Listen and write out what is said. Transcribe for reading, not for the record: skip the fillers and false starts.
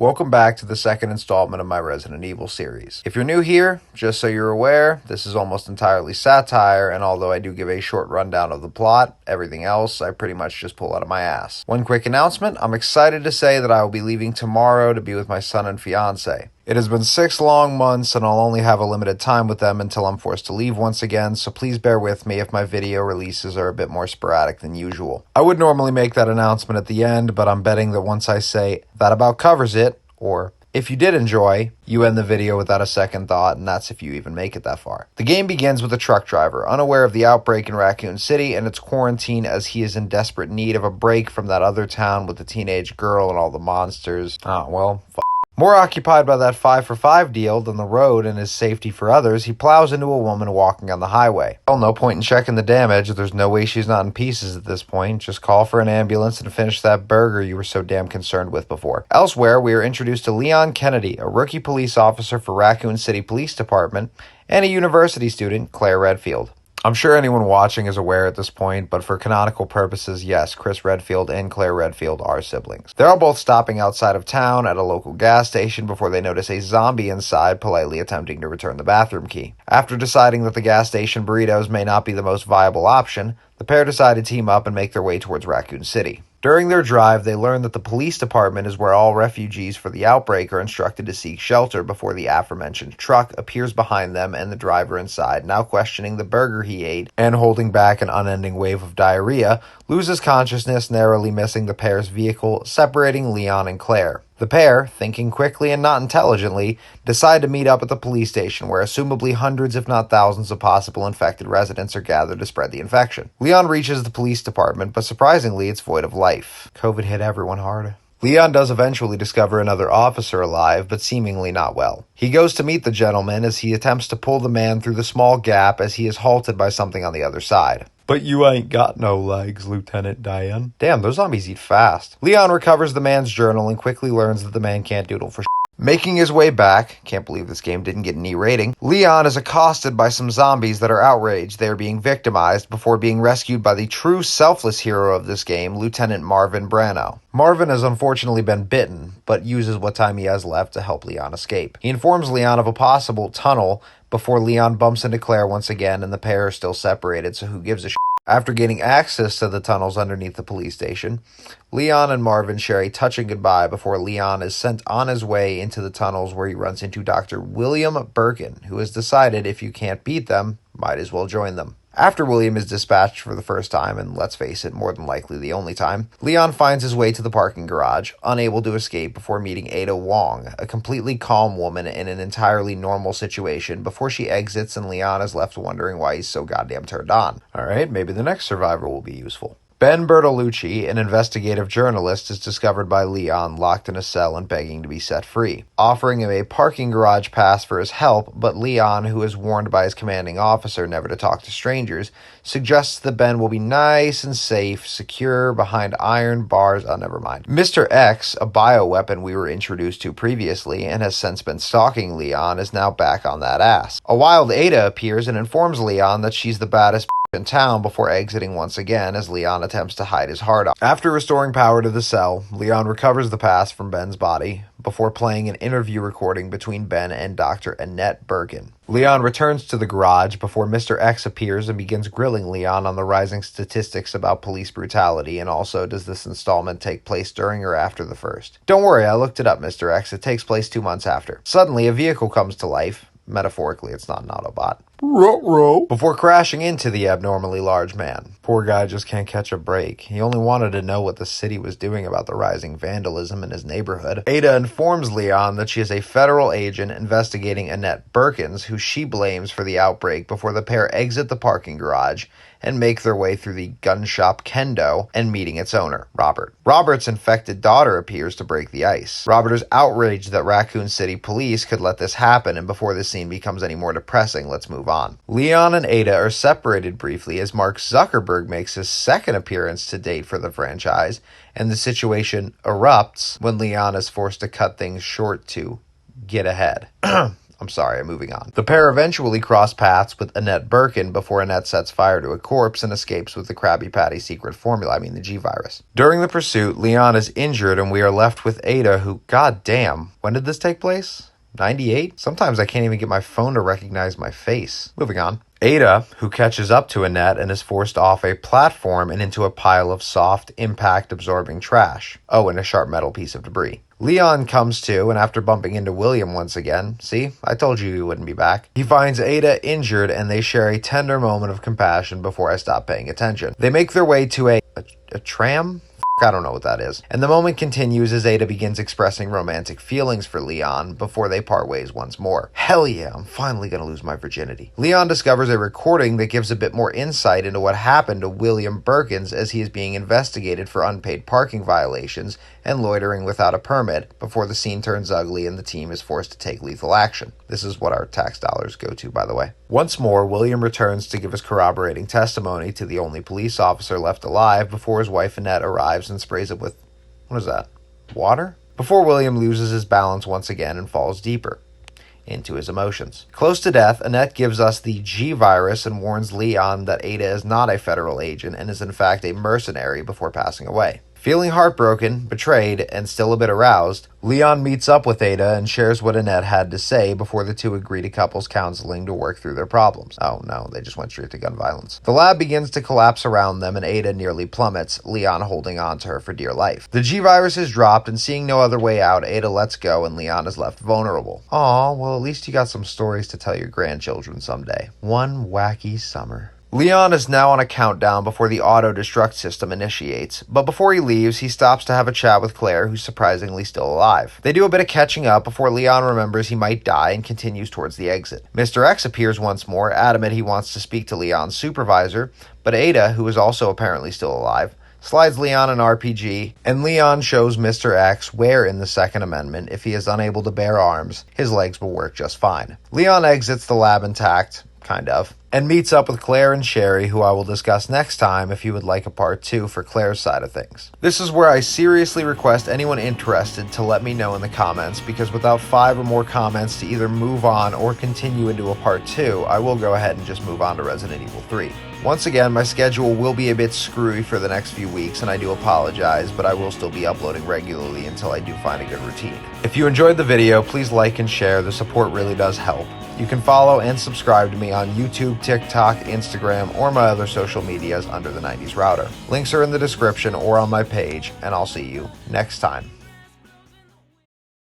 Welcome back to the second installment of my Resident Evil series. If you're new here, just so you're aware, this is almost entirely satire, and although I do give a short rundown of the plot, everything else I pretty much just pull out of my ass. One quick announcement, I'm excited to say that I will be leaving tomorrow to be with my son and fiance. It has been 6 long months and I'll only have a limited time with them until I'm forced to leave once again, so please bear with me if my video releases are a bit more sporadic than usual. I would normally make that announcement at the end, but I'm betting that once I say that about covers it, or if you did enjoy, you end the video without a second thought, and that's if you even make it that far. The game begins with a truck driver, unaware of the outbreak in Raccoon City and its quarantine as he is in desperate need of a break from that other town with the teenage girl and all the monsters. More occupied by that 5 for 5 deal than the road and his safety for others, he plows into a woman walking on the highway. Well, no point in checking the damage. There's no way she's not in pieces at this point. Just call for an ambulance and finish that burger you were so damn concerned with before. Elsewhere, we are introduced to Leon Kennedy, a rookie police officer for Raccoon City Police Department, and a university student, Claire Redfield. I'm sure anyone watching is aware at this point, but for canonical purposes, yes, Chris Redfield and Claire Redfield are siblings. They're all both stopping outside of town at a local gas station before they notice a zombie inside politely attempting to return the bathroom key. After deciding that the gas station burritos may not be the most viable option, the pair decide to team up and make their way towards Raccoon City. During their drive, they learn that the police department is where all refugees for the outbreak are instructed to seek shelter before the aforementioned truck appears behind them and the driver inside, now questioning the burger he ate and holding back an unending wave of diarrhea, loses consciousness, narrowly missing the pair's vehicle, separating Leon and Claire. The pair, thinking quickly and not intelligently, decide to meet up at the police station where assumably hundreds if not thousands of possible infected residents are gathered to spread the infection. Leon reaches the police department, but surprisingly it's void of life. COVID hit everyone hard. Leon does eventually discover another officer alive, but seemingly not well. He goes to meet the gentleman as he attempts to pull the man through the small gap as he is halted by something on the other side. But you ain't got no legs, Lieutenant Dan. Damn, those zombies eat fast. Leon recovers the man's journal and quickly learns that the man can't doodle for shit. Making his way back, can't believe this game didn't get an E rating, Leon is accosted by some zombies that are outraged they are being victimized before being rescued by the true selfless hero of this game, Lieutenant Marvin Brano. Marvin has unfortunately been bitten, but uses what time he has left to help Leon escape. He informs Leon of a possible tunnel before Leon bumps into Claire once again and the pair are still separated, so who gives a shit? After gaining access to the tunnels underneath the police station, Leon and Marvin share a touching goodbye before Leon is sent on his way into the tunnels where he runs into Dr. William Birkin, who has decided if you can't beat them, might as well join them. After William is dispatched for the first time, and let's face it, more than likely the only time, Leon finds his way to the parking garage, unable to escape before meeting Ada Wong, a completely calm woman in an entirely normal situation, before she exits and Leon is left wondering why he's so goddamn turned on. Alright, maybe the next survivor will be useful. Ben Bertolucci, an investigative journalist, is discovered by Leon locked in a cell and begging to be set free, offering him a parking garage pass for his help, but Leon, who is warned by his commanding officer never to talk to strangers, suggests that Ben will be nice and safe, secure behind iron bars. Oh, never mind. Mr. X, a bioweapon we were introduced to previously and has since been stalking Leon, is now back on that ass. A wild Ada appears and informs Leon that she's the baddest in town before exiting once again as Leon attempts to hide his heart on. After restoring power to the cell, Leon recovers the pass from Ben's body before playing an interview recording between Ben and Dr. Annette Birkin. Leon returns to the garage before Mr. X appears and begins grilling Leon on the rising statistics about police brutality, and also does this installment take place during or after the first. Don't worry, I looked it up, Mr. X. It takes place 2 months after. Suddenly, a vehicle comes to life. Metaphorically, it's not an Autobot. Ruh-roh. Before crashing into the abnormally large man. Poor guy just can't catch a break. He only wanted to know what the city was doing about the rising vandalism in his neighborhood. Ada informs Leon that she is a federal agent investigating Annette Birkins, who she blames for the outbreak before the pair exit the parking garage and make their way through the gun shop Kendo and meeting its owner, Robert. Robert's infected daughter appears to break the ice. Robert is outraged that Raccoon City police could let this happen, and before this scene becomes any more depressing, let's move on. Leon and Ada are separated briefly as Mark Zuckerberg makes his second appearance to date for the franchise, and the situation erupts when Leon is forced to cut things short to get ahead. I'm sorry, I'm moving on. The pair eventually cross paths with Annette Birkin before Annette sets fire to a corpse and escapes with the Krabby Patty secret formula, the G-Virus. During the pursuit, Leon is injured and we are left with Ada who, goddamn, when did this take place? 98? Sometimes I can't even get my phone to recognize my face. Moving on. Ada, who catches up to Annette and is forced off a platform and into a pile of soft, impact-absorbing trash. Oh, and a sharp metal piece of debris. Leon comes to, and after bumping into William once again, see, I told you he wouldn't be back, he finds Ada injured and they share a tender moment of compassion before I stop paying attention. They make their way to a tram? I don't know what that is. And the moment continues as Ada begins expressing romantic feelings for Leon before they part ways once more. Hell yeah, I'm finally gonna lose my virginity. Leon discovers a recording that gives a bit more insight into what happened to William Birkins as he is being investigated for unpaid parking violations and loitering without a permit before the scene turns ugly and the team is forced to take lethal action. This is what our tax dollars go to, by the way. Once more, William returns to give his corroborating testimony to the only police officer left alive before his wife Annette arrives and sprays it with, what is that, water? Before William loses his balance once again and falls deeper into his emotions. Close to death, Annette gives us the G-Virus and warns Leon that Ada is not a federal agent and is in fact a mercenary before passing away. Feeling heartbroken, betrayed, and still a bit aroused, Leon meets up with Ada and shares what Annette had to say before the two agree to couples counseling to work through their problems. Oh no, they just went straight to gun violence. The lab begins to collapse around them and Ada nearly plummets, Leon holding on to her for dear life. The G-Virus is dropped and seeing no other way out, Ada lets go and Leon is left vulnerable. Aw, well at least you got some stories to tell your grandchildren someday. One wacky summer. Leon is now on a countdown before the auto-destruct system initiates, but before he leaves, he stops to have a chat with Claire, who's surprisingly still alive. They do a bit of catching up before Leon remembers he might die and continues towards the exit. Mr. X appears once more, adamant he wants to speak to Leon's supervisor, but Ada, who is also apparently still alive, slides Leon an RPG, and Leon shows Mr. X where in the Second Amendment, if he is unable to bear arms, his legs will work just fine. Leon exits the lab intact, kind of, and meets up with Claire and Sherry, who I will discuss next time if you would like a part 2 for Claire's side of things. This is where I seriously request anyone interested to let me know in the comments, because without 5 or more comments to either move on or continue into a part 2, I will go ahead and just move on to Resident Evil 3. Once again, my schedule will be a bit screwy for the next few weeks, and I do apologize, but I will still be uploading regularly until I do find a good routine. If you enjoyed the video, please like and share. The support really does help. You can follow and subscribe to me on YouTube, TikTok, Instagram, or my other social medias under the 90s Router. Links are in the description or on my page, and I'll see you next time.